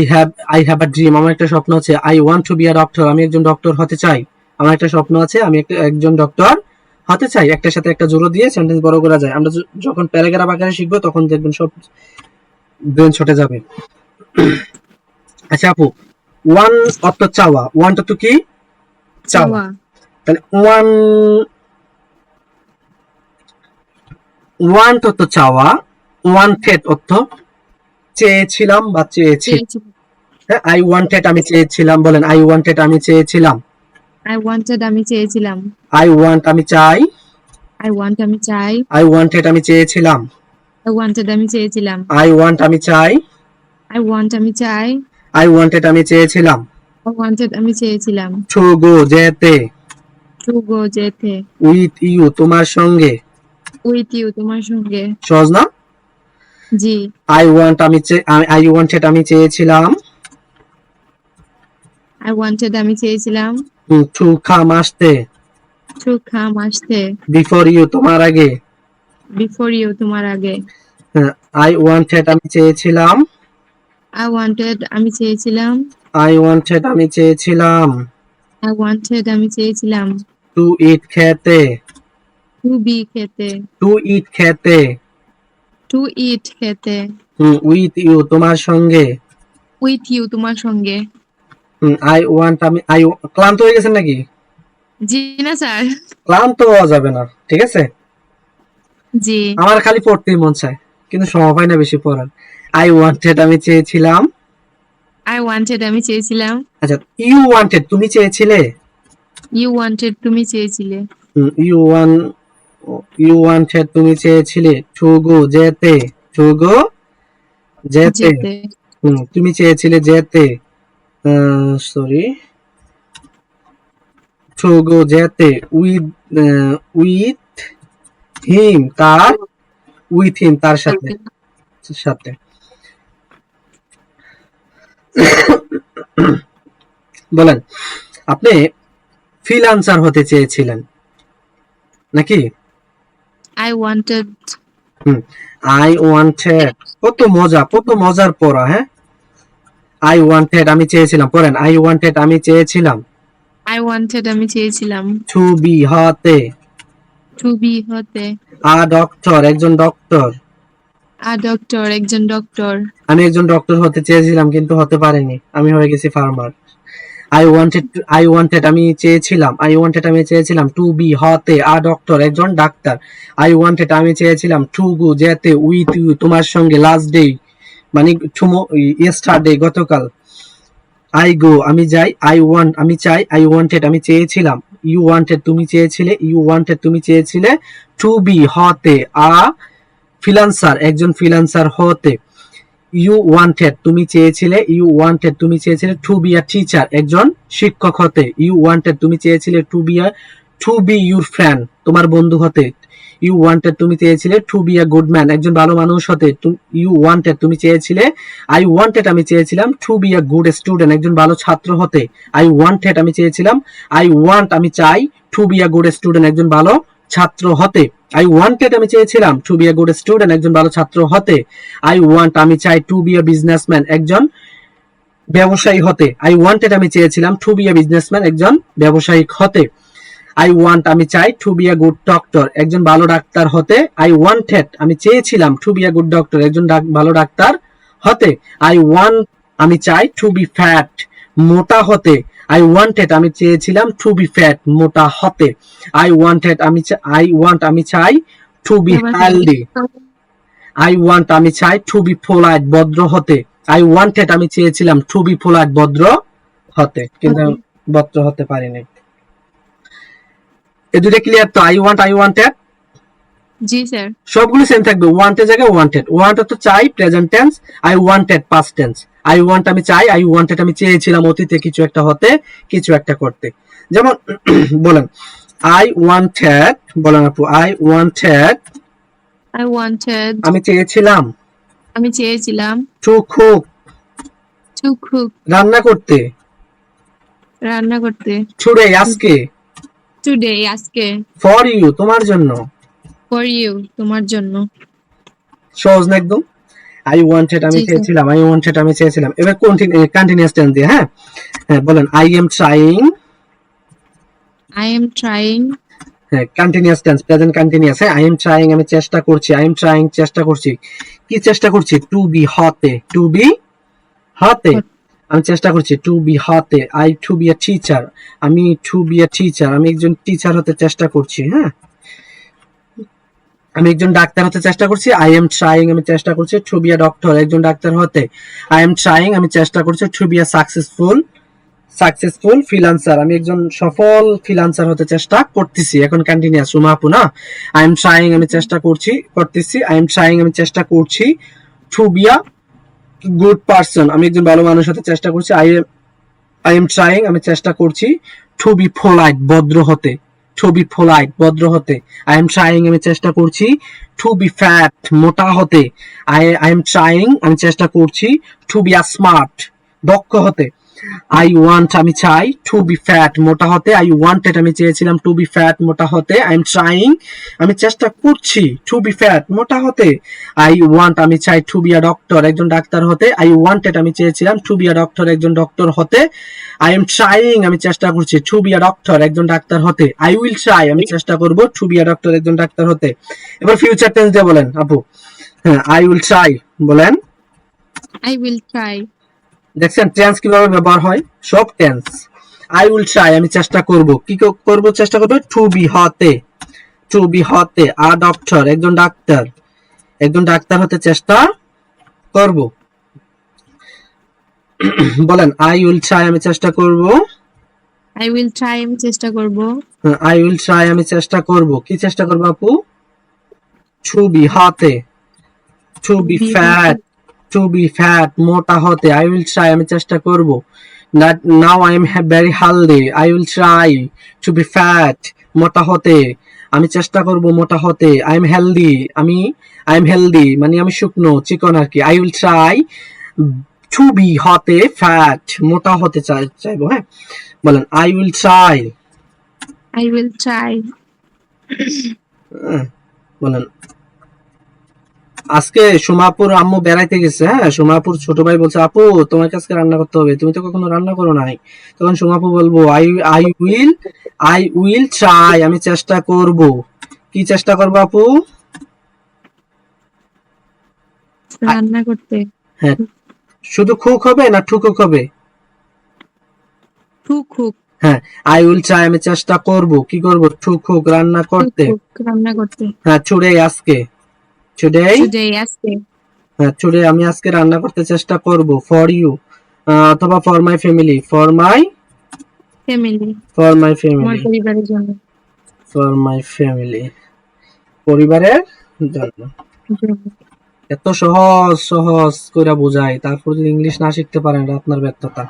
Speaker 1: have a dream, আমার একটা স্বপ্ন আছে, I want to be a doctor, আমি একজন ডক্টর হতে চাই, আমার একটা স্বপ্ন আছে, আমি একজন ডক্টর হতে চাই, একটার সাথে একটা জোড়া দিয়ে সেন্টেন্স বড় করা যায়। আমরা যখন প্যারাগ্রাফ আকারে শিখবো তখন দেখবেন সব ব্রেন ছুটে যাবে। আচ্ছা আপু, ওয়ান অর্থ চাওয়া, ওয়ান অর্থ কি, চাওয়া, তাহলে ওয়ান অর্থ চাওয়া, ওয়ান্টেড অর্থ চেয়েছিলাম বা চেয়েছি, হ্যাঁ, আই ওয়ান্টেড আমি চেয়েছিলাম, বলেন আই ওয়ান্টেড আমি চেয়েছিলাম,
Speaker 3: আই ওয়ান্টেড আমি চেয়েছিলাম,
Speaker 1: আই ওয়ান্ট আমি চাই,
Speaker 3: আই ওয়ান্ট আমি চাই,
Speaker 1: আই ওয়ান্টেড আমি চেয়েছিলাম,
Speaker 3: আই ওয়ান্টেড আমি চেয়েছিলাম,
Speaker 1: আই ওয়ান্ট আমি চাই,
Speaker 3: আই ওয়ান্ট আমি চাই,
Speaker 1: আই ওয়ান্টেড আমি চেয়েছিলাম,
Speaker 3: আই ওয়ান্টেড আমি চেয়েছিলাম,
Speaker 1: টু গো যেতে,
Speaker 3: টু গো যেতে,
Speaker 1: উইথ ইউ তোমার সঙ্গে,
Speaker 3: উইথ ইউ তোমার সঙ্গে,
Speaker 1: সহজ না,
Speaker 3: জি,
Speaker 1: আই ওয়ান্ট আই ওয়ান্টেড আমি চেয়েছিলাম,
Speaker 3: আই ওয়ান্টেড আমি চেয়েছিলাম,
Speaker 1: টু কাম আসতে,
Speaker 3: টু কাম আসতে,
Speaker 1: বিফোর ইউ তোমার আগে,
Speaker 3: বিফোর ইউ তোমার আগে,
Speaker 1: আই ওয়ান্টেড আমি চেয়েছিলাম,
Speaker 3: আই ওয়ান্টেড আমি চেয়েছিলাম,
Speaker 1: আই ওয়ান্টেড আমি চেয়েছিলাম,
Speaker 3: আই ওয়ান্টেড আমি চেয়েছিলাম,
Speaker 1: টু ইট খেতে,
Speaker 3: টু বি খেতে,
Speaker 1: টু ইট খেতে,
Speaker 3: টু ইট খেতে,
Speaker 1: উইথ ইউ তোমার সঙ্গে,
Speaker 3: উইথ ইউ তোমার সঙ্গে,
Speaker 1: আই ওয়ান্ট আই ক্লান্ত হয়ে গেছেন নাকি,
Speaker 3: জি না স্যার,
Speaker 1: ক্লান্ত হওয়া যাবে না, ঠিক আছে,
Speaker 3: জি,
Speaker 1: আমার খালি পড়তেই মন চায় কিন্তু সময় পাই না বেশি পড়ার, আই ওয়ান্টেড আমি চেয়েছিলাম,
Speaker 3: আই ওয়ান্টেড আমি চেয়েছিলাম,
Speaker 1: আচ্ছা ইউ ওয়ান্টেড তুমি চেয়েছিলে,
Speaker 3: ইউ ওয়ান্টেড তুমি চেয়েছিলে,
Speaker 1: ইউ ওয়ান্টেড তুমি চেয়েছিলে, টু গো যেতে, টু গো যেতে,
Speaker 3: যেতে,
Speaker 1: তুমি চেয়েছিলে যেতে, সরি, টু গো যেতে, উইথ হিম তার, উইথ হিম তার সাথে, সাথে, বলেন আপনি ফ্রিল্যান্সার হতে চেয়েছিলেন নাকি,
Speaker 3: আই ওয়ান্টেড,
Speaker 1: আই ওয়ান্টেড, কত মজা, কত মজার পড়া, হ্যাঁ, আই ওয়ান্টেড আমি চেয়েছিলাম, পড়েন আই ওয়ান্টেড আমি চেয়েছিলাম,
Speaker 3: আই ওয়ান্টেড আমি চেয়েছিলাম,
Speaker 1: টু বি হতে,
Speaker 3: টু বি হতে,
Speaker 1: আ ডক্টর একজন ডক্টর,
Speaker 3: আ ডক্টর একজন ডক্টর,
Speaker 1: আমি একজন ডক্টর হতে চেয়েছিলাম কিন্তু হতে পারিনি, আমি হয়ে গেছি ফার্মার, আই ওয়ান্টেড আমি চেয়েছিলাম টু বি হতে, আ ডক্টর একজন ডাক্তার, আই ওয়ান্টেড আমি চেয়েছিলাম টু গো যেতে, উইথ ইউ তোমার সঙ্গে, লাস্ট ডে মানে ইয়েস্টারডে গতকাল, আই গো আমি যাই, আই ওয়ান্ট আমি চাই, আই ওয়ান্টেড আমি চেয়েছিলাম, ইউ ওয়ান্টেড তুমি চেয়েছিলে টু বি হতে, আ ফ্রিল্যান্সার একজন ফ্রিল্যান্সার হতে, ইউ ওয়ান্টেড তুমি চেয়েছিলে টু বি আ টিচার একজন শিক্ষক হতে, ইউ ওয়ান্টেড তুমি চেয়েছিলে টু বি ইউর ফ্রেন্ড তোমার বন্ধু হতে, ইউ ওয়ান্টেড তুমি চেয়েছিলে to be a good man একজন ভালো মানুষ হতে, ইউ ওয়ান্টেড তুমি চেয়েছিলে, আই ওয়ান্টেড আমি চেয়েছিলাম to be a good student একজন ভালো ছাত্র হতে, আই ওয়ান্টেড আমি চেয়েছিলাম, আই ওয়ান্ট আমি চাই to be a good student একজন ভালো ছাত্র হতে। আই ওয়ান্টেড আমি চেয়েছিলাম to be a good student, একজন ভালো ছাত্র হতে। আই ওয়ান্ট আমি চাই টু বি এ বিজনেসম্যান, একজন ব্যবসায়ী হতে। আই ওয়ান্টেড আমি চেয়েছিলাম টু বি এ বিজনেসম্যান, একজন ব্যবসায়িক হতে। আই ওয়ান্ট আমি চাই to be a good doctor, একজন ভালো ডাক্তার হতে। আই ওয়ান্টেড আমি চেয়েছিলাম to be a good doctor, একজন ভালো ডাক্তার হতে। আই ওয়ান্ট আমি চাই টু বি ফ্যাট, মোটা হতে। আই ওয়ান্টেড আমি চেয়েছিলাম টু বি ফ্যাট, মোটা হতে। আই ওয়ান্টেড আই ওয়ান্ট আমি চাই to be healthy. I want আমি চাই টু বি পোলাইট, ভদ্র হতে। আই ওয়ান্টেড আমি চেয়েছিলাম টু বি পোলাইট, ভদ্র হতে, কিন্তু ভদ্র হতে পারিনি। এই দুটো ক্লিয়ার তো? I wanted
Speaker 3: G sir.
Speaker 1: সবগুলো সেম থাকবে, ওয়ান্টের জায়গায় ওয়ান্টেড। ওয়ান্টেড তো চাই present tense, I wanted past tense. I want আমি চাই, আই ওয়ান্টেড আমি চেয়েছিলাম অতীতে কিছু একটা হতে, কিছু একটা করতে। যেমন বলেন আই ওয়ান্টেড, বলেন আপু
Speaker 3: I wanted
Speaker 1: আমি চেয়েছিলাম
Speaker 3: to
Speaker 1: কুক
Speaker 3: cook
Speaker 1: রান্না করতে।
Speaker 3: রান্না করতে
Speaker 1: টুডে আজকে।
Speaker 3: today আজকে
Speaker 1: ফর ইউ তোমার জন্য।
Speaker 3: for you তোমার জন্য।
Speaker 1: সহজ না একদম? আই ওয়ান্টেড আমি
Speaker 3: জি স্যার।
Speaker 1: চেয়েছিলাম, আই ওয়ান্টেড আমি চেয়েছিলাম। এবার কন্টিনিউয়াস টেন্স দিয়ে, হ্যাঁ হ্যাঁ বলেন I am trying.
Speaker 3: I am trying
Speaker 1: হ্যাঁ কন্টিনিউয়াস টেন্স, প্রেজেন্ট কন্টিনিউয়াস। হ্যাঁ আই এম ট্রাইং আমি চেষ্টা করছি, আই এম ট্রাইং চেষ্টা করছি। কি চেষ্টা করছি? টু বি হতে, টু বি হতে আমি চেষ্টা করছি টু বি হতে। I to be a teacher, আমি টু বি এ টিচার, আমি একজন টিচার হতে চেষ্টা করছি। হ্যাঁ আমি একজন ডাক্তার হতে চেষ্টা করছি। আই এম ট্রাইং আমি চেষ্টা করছি টু বি এ ডক্টর, একজন ডাক্তার হতে। আই এম ট্রাইং আমি চেষ্টা করছি to be a successful freelancer, আমি একজন সফল ফ্রিল্যান্সার হতে চেষ্টা করতেছি। এখন কন্টিনিউয়াস সুমা আপু না। আই এম ট্রাইং আমি চেষ্টা করতেছি। আই এম ট্রাইং আমি চেষ্টা করছি to be a good person, আমি একজন ভালো মানুষ হতে চেষ্টা করছি। আই এম ট্রাইং আমি চেষ্টা করছি টু বি পোলাইট, ভদ্র হতে। টু বি পোলাইট, ভদ্র হতে। আই এম ট্রাইং আমি চেষ্টা করছি টু বি ফ্যাট, মোটা হতে। আই এম ট্রাইং আমি চেষ্টা করছি টু বি আ স্মার্ট, দক্ষ হতে। আই ওয়ান্ট আমি চাই টু বি ফ্যাট, মোটা হতে। আই ওয়ান্টেড আমি চেয়েছিলাম টু বি ফ্যাট, মোটা হতে। আই এম ট্রাইং আমি চেষ্টা করছি টু বি ফ্যাট, মোটা হতে। আই ওয়ান্ট আমি চাই টু বি আ ডক্টর, একজন ডাক্তার হতে। আই ওয়ান্টেড আমি চেয়েছিলাম টু বি আ ডক্টর, একজন ডক্টর হতে। আই এম ট্রাইং আমি চেষ্টা করছি টু বি আ ডক্টর, একজন ডাক্তার হতে। আই উইল ট্রাই আমি চেষ্টা করব টু বি আ ডক্টর, একজন ডাক্তার হতে। এবার ফিউচার টেন্স দিয়ে বলেন আপু। হ্যাঁ আই উইল ট্রাই বলেন।
Speaker 3: I will try
Speaker 1: দেখছেন টেন্স কিভাবে ব্যবহার হয়? সব টেন্স। আই উইল ট্রাই আমি চেষ্টা করব, কি করব? চেষ্টা করব টু বি হতে, টু বি হতে। আ ডক্টর একজন ডাক্তার, একজন ডাক্তার হতে চেষ্টা করব। বলেন আই উইল ট্রাই আমি চেষ্টা করব।
Speaker 3: I will try আমি চেষ্টা করব
Speaker 1: আই উইল ট্রাই আমি চেষ্টা করব, কি চেষ্টা করব আপু? টু বি হতে, to be fat, to be fat, মোটা হতে। আই উইল ট্রাই আমি চেষ্টা করব। Now I am very healthy, I will try to be fat, মোটা হতে। আমি চেষ্টা করব মোটা হতে। I am healthy, I am healthy মানে আমি শুকনো চিকন আর কি। I will try to be হতে ফ্যাট, মোটা হতে চাইবো। হ্যাঁ বলেন I will try.
Speaker 3: I will try
Speaker 1: বলেন আজকে সোমাপুর আম্মু বেড়াইতে গেছে। হ্যাঁ সোমাপুর ছোট ভাই বলছে আপু তোমাকে আজকে রান্না করতে হবে, তুমি তো কখনো রান্না করো নাই। তখন সোমাপু বলবো আই উইল ট্রাই আমি চেষ্টা করব। কি চেষ্টা করবো আপু?
Speaker 3: রান্না করতে।
Speaker 1: হ্যাঁ শুধু খুক হবে না ঠুকুক হবে?
Speaker 3: cook
Speaker 1: হ্যাঁ আই উইল ট্রাই আমি চেষ্টা করব, কি করব? ঠুকুক রান্না করতে।
Speaker 3: রান্না করতে।
Speaker 1: হ্যাঁ টুডে আজকে,
Speaker 3: today আজকে
Speaker 1: হ্যাঁ টুডে আমি আজকে রান্না করতে চেষ্টা করব। ফর ইউ অথবা for my family, for my
Speaker 3: family আমার
Speaker 1: ফ্যামিলি,
Speaker 3: পরিবারের জন্য।
Speaker 1: ফর মাই ফ্যামিলি, পরিবারের জন্য। এত সহজ সহজ করে বোঝাই, তারপর যদি ইংলিশ না শিখতে পারেন এটা আপনার ব্যর্থতা।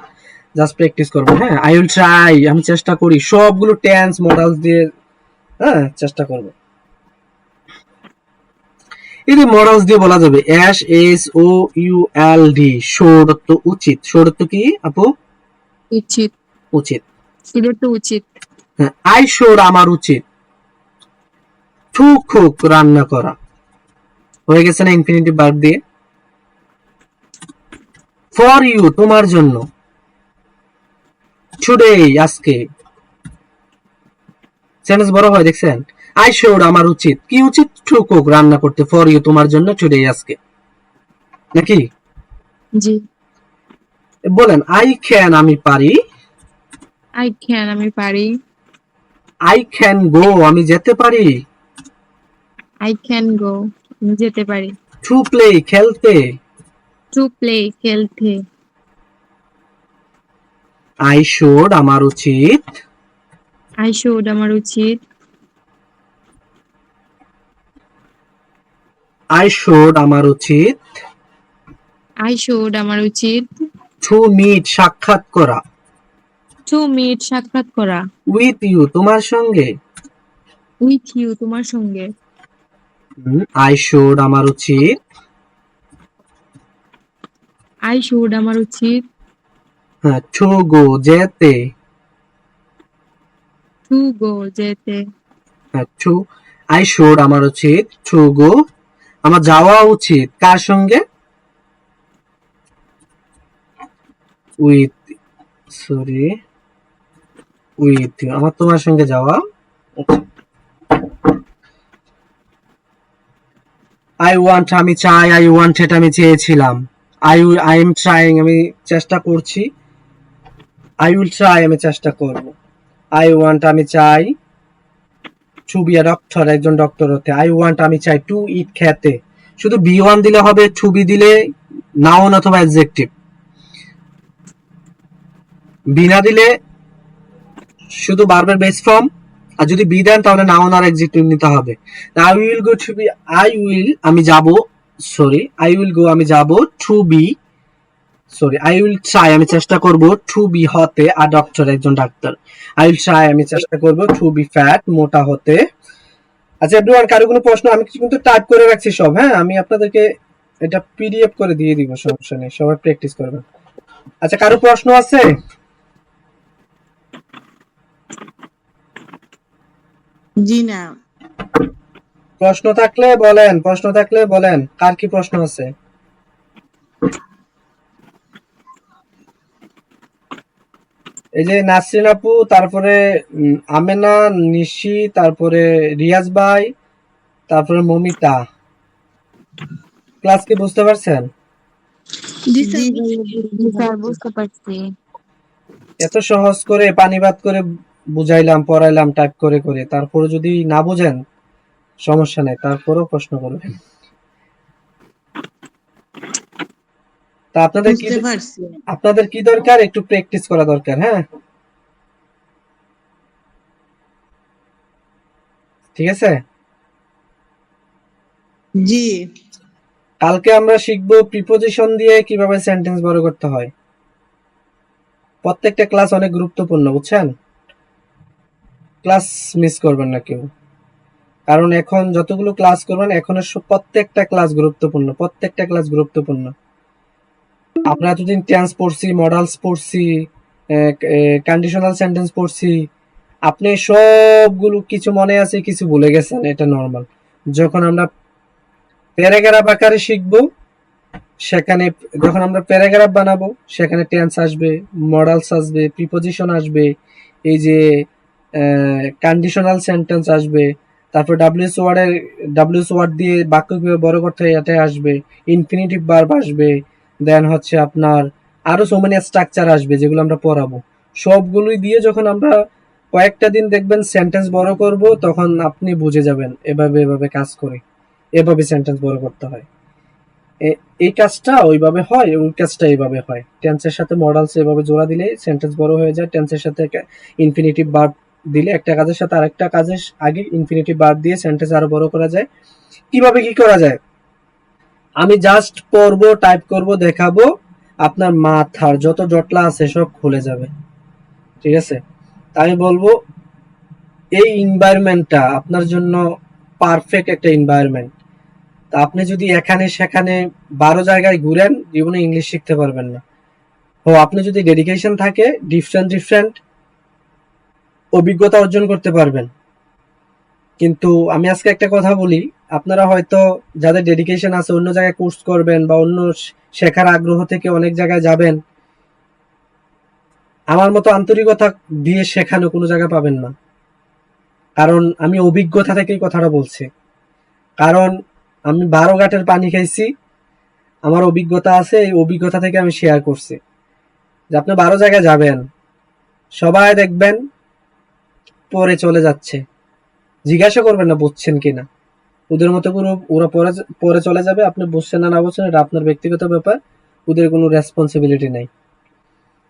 Speaker 1: জাস্ট প্র্যাকটিস করবেন। হ্যাঁ আই উইল ট্রাই আমি চেষ্টা করি, সবগুলো টেন্স মডেলস দিয়ে হ্যাঁ চেষ্টা করব। এই যে মডেলস দিয়ে বলা যাবে SHOULD, সৌরত্ব উচিত। সৌরত্ব কি আপু?
Speaker 3: উচিত।
Speaker 1: উচিত।
Speaker 3: এটা তো উচিত।
Speaker 1: হ্যাঁ আই শোর আমার উচিত, টু কুক রান্না করা, হয়ে গেছে না ইনফিনিটিভ ভার্ব দিয়ে। ফর ইউ তোমার জন্য, টুডে আজকে, সেন্টেন্স বড় হয় দেখছেন। আই শুড আমার উচিত, কি উচিত? টু কুক রান্না করতে, ফর ইউ তোমার জন্য, টুডে আজকে, নাকি?
Speaker 3: জি।
Speaker 1: বলেন আই ক্যান আমি পারি,
Speaker 3: আই ক্যান আমি পারি,
Speaker 1: আই ক্যান গো আমি যেতে পারি,
Speaker 3: আই ক্যান গো আমি যেতে পারি,
Speaker 1: টু প্লে খেলতে,
Speaker 3: টু প্লে খেলতে,
Speaker 1: আই শুড আমার উচিত,
Speaker 3: আই শুড আমার উচিত,
Speaker 1: আই শুড আমার উচিত,
Speaker 3: আই শুড আমার উচিত,
Speaker 1: টু মিট সাক্ষাৎ করা,
Speaker 3: টু মিট সাক্ষাৎ করা,
Speaker 1: উইথ ইউ তোমার সঙ্গে,
Speaker 3: উইথ ইউ তোমার সঙ্গে,
Speaker 1: আই শুড আমার উচিত,
Speaker 3: আই শুড আমার উচিত,
Speaker 1: টু গো যেতে,
Speaker 3: টু গো যেতে,
Speaker 1: টু আই শুড আমার উচিত, টু গো আমার যাওয়া উচিত, কার সঙ্গে? উইথ, সরি, উইথ ইউ আমার তোমার সঙ্গে যাওয়া। আই ওয়ান্ট আমি চাই, আই ওয়ান্টেড আমি চেয়েছিলাম, আই এম ট্রাইং আমি চেষ্টা করছি, আই উইল ট্রাই আমি চেষ্টা করব, আই ওয়ান্ট আমি চাই, টু বি আ ডক্টর একজন ডক্টর হতে, আই ওয়ান্ট আমি চাই, টু ইট খেতে, শুধু বি ওয়ান দিলে হবে, টু বি দিলে নাউন অথবা অ্যাডজেক্টিভ, বি না দিলে শুধু ভার্বের বেস ফর্ম, আর যদি বি দেন তাহলে নাউন আর অ্যাডজেক্টিভ নিতে হবে। I will go to be, I will আমি যাব, সরি আই উইল গো আমি যাব, to be, sorry I will try আমি চেষ্টা করব, টু বি হতে আর ডক্টর একজন ডাক্তার, আই উইল ট্রাই আমি চেষ্টা করব, টু বি ফ্যাট মোটা হতে। আচ্ছা এভরিওয়ান, কারো কোনো প্রশ্ন? আমি কিন্তু টাইপ করে রাখছি সব, হ্যাঁ আমি আপনাদেরকে এটা পিডিএফ করে দিয়ে দিব, সমস্যা নেই, সবাই প্র্যাকটিস করবেন। আচ্ছা কারো প্রশ্ন আছে?
Speaker 2: জি না।
Speaker 1: প্রশ্ন থাকলে বলেন, প্রশ্ন থাকলে বলেন, কার কি প্রশ্ন আছে? এই যে নাসরিন আপু, তারপরে আমেনা, নিশি, তারপরে রিয়াজ ভাই, তারপরে মমিতা, ক্লাস কি বুঝতে পারছেন?
Speaker 2: জি
Speaker 3: জি
Speaker 2: স্যার।
Speaker 3: স্যার বুঝতে পারছি।
Speaker 1: এত সহজ করে পানিবাদ করে বুঝাইলাম, পড়াইলাম টাইপ করে করে, তারপরে যদি না বুঝেন সমস্যা নেই, তারপরেও প্রশ্ন করবেন। তা
Speaker 2: বুঝতে পারছি।
Speaker 1: আপনাদের কি দরকার? একটু প্র্যাকটিস করা দরকার, হ্যাঁ ঠিক আছে।
Speaker 2: জি।
Speaker 1: কালকে আমরা শিখবো প্রিপোজিশন দিয়ে কিভাবে সেন্টেন্স বড় করতে হয়। প্রত্যেকটা ক্লাস অনেক গুরুত্বপূর্ণ, বুঝছেন? ক্লাস মিস করবেন না কেউ, কারণ এখন যতগুলো ক্লাস করবেন এখনের প্রত্যেকটা ক্লাস গুরুত্বপূর্ণ, প্রত্যেকটা ক্লাস গুরুত্বপূর্ণ। আমরা এতদিন টেন্স পড়ছি, মডালস পড়ছি, কন্ডিশনাল সেন্টেন্স পড়ছি, আপনি সবগুলো কিছু মনে আছে, কিছু ভুলে গেছেন, এটা নর্মাল। যখন আমরা প্যারাগ্রাফ আকারে শিখবো, সেখানে যখন আমরা প্যারাগ্রাফ বানাবো সেখানে টেন্স আসবে, মডালস আসবে, প্রিপোজিশন আসবে, এই যে কন্ডিশনাল সেন্টেন্স আসবে, তারপর ডাব্লিউএস ওয়ার্ড দিয়ে বাক্য কিভাবে বড় করতে হয় এটা আসবে, ইনফিনিটিভ ভার্ব আসবে, দেন হচ্ছে আপনার আরো সো মেনি স্ট্রাকচার আসবে যেগুলো আমরা পড়াবো। সবগুলোই দিয়ে যখন আমরা কয়েকটা দিন দেখবেন সেন্টেন্স বড় করব, তখন আপনি বুঝে যাবেন এভাবে এভাবে কাজ করে, এভাবে সেন্টেন্স বড় করতে হয়, এই কাজটা ওইভাবে হয়, ওই কাজটা এইভাবে হয়। টেন্সের সাথে মডালস এভাবে জোড়া দিলে সেন্টেন্স বড় হয়ে যায়, টেন্সের সাথে ইনফিনিটিভ ভার্ব দিলে একটা কাজের সাথে আরেকটা কাজের আগে ইনফিনিটিভ ভার্ব দিয়ে সেন্টেন্স আরো বড় করা যায়। কিভাবে কি করা যায় আমি জাস্ট পড়বো, টাইপ করব, দেখাবো, আপনার মাথার যত জটলা আছে সব খুলে যাবে, ঠিক আছে? আমি বলবো এই এনভায়রনমেন্টটা আপনার জন্য পারফেক্ট একটা এনভায়রনমেন্ট। তা আপনি যদি এখানে সেখানে 12 জায়গায় ঘুরেন, জীবনে ইংলিশ শিখতে পারবেন না। ও আপনি যদি ডেডিকেশন থাকে, ডিফারেন্ট ডিফারেন্ট অভিজ্ঞতা অর্জন করতে পারবেন, কিন্তু আমি আজকে একটা কথা বলি, আপনারা হয়তো যাদের ডেডিকেশন আছে অন্য জায়গায় কোর্স করবেন বা অন্য শেখার আগ্রহ থেকে অনেক জায়গায় যাবেন, আমার মতো আন্তরিকতা দিয়ে শেখানো কোনো জায়গায় পাবেন না। কারণ আমি অভিজ্ঞতা থেকেই কথাটা বলছি। কারণ আমি 12 ঘাটের পানি খাইছি, আমার অভিজ্ঞতা আছে, এই অভিজ্ঞতা থেকে আমি শেয়ার করছি যে আপনি 12 জায়গায় যাবেন, সবাই দেখবেন পরে চলে যাচ্ছে, জিজ্ঞাসা করবেন না বুঝছেন কিনা, ওদের মতো করে ওরা পরে পরে চলে যাবে, আপনি বুঝছেন না না বুঝছেন এটা আপনার ব্যক্তিগত ব্যাপার, ওদের কোনো রেসপন্সিবিলিটি নাই।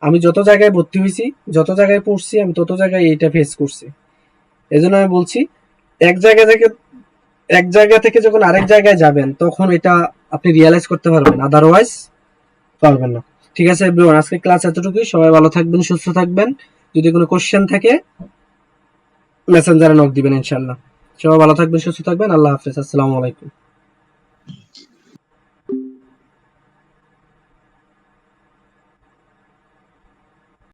Speaker 1: আমি যত জায়গায় ভর্তি হয়েছি, যত জায়গায় পড়ছি, আমি তত জায়গায় এইটা ফেস করছি। এই জন্য আমি বলছি, এক জায়গা থেকে এক জায়গা থেকে যখন আরেক জায়গায় যাবেন তখন এটা আপনি রিয়েলাইজ করতে পারবেন, আদারওয়াইজ পারবেন না। ঠিক আছে এভরিওয়ান, আজকে ক্লাস এতটুকুই। সবাই ভালো থাকবেন, সুস্থ থাকবেন। যদি কোনো কোশ্চেন থাকে মেসেঞ্জারে নক দিবেন ইনশাল্লাহ। সবাই ভালো থাকবেন, সুস্থ থাকবেন। আল্লাহ হাফেজ, আসসালামু আলাইকুম।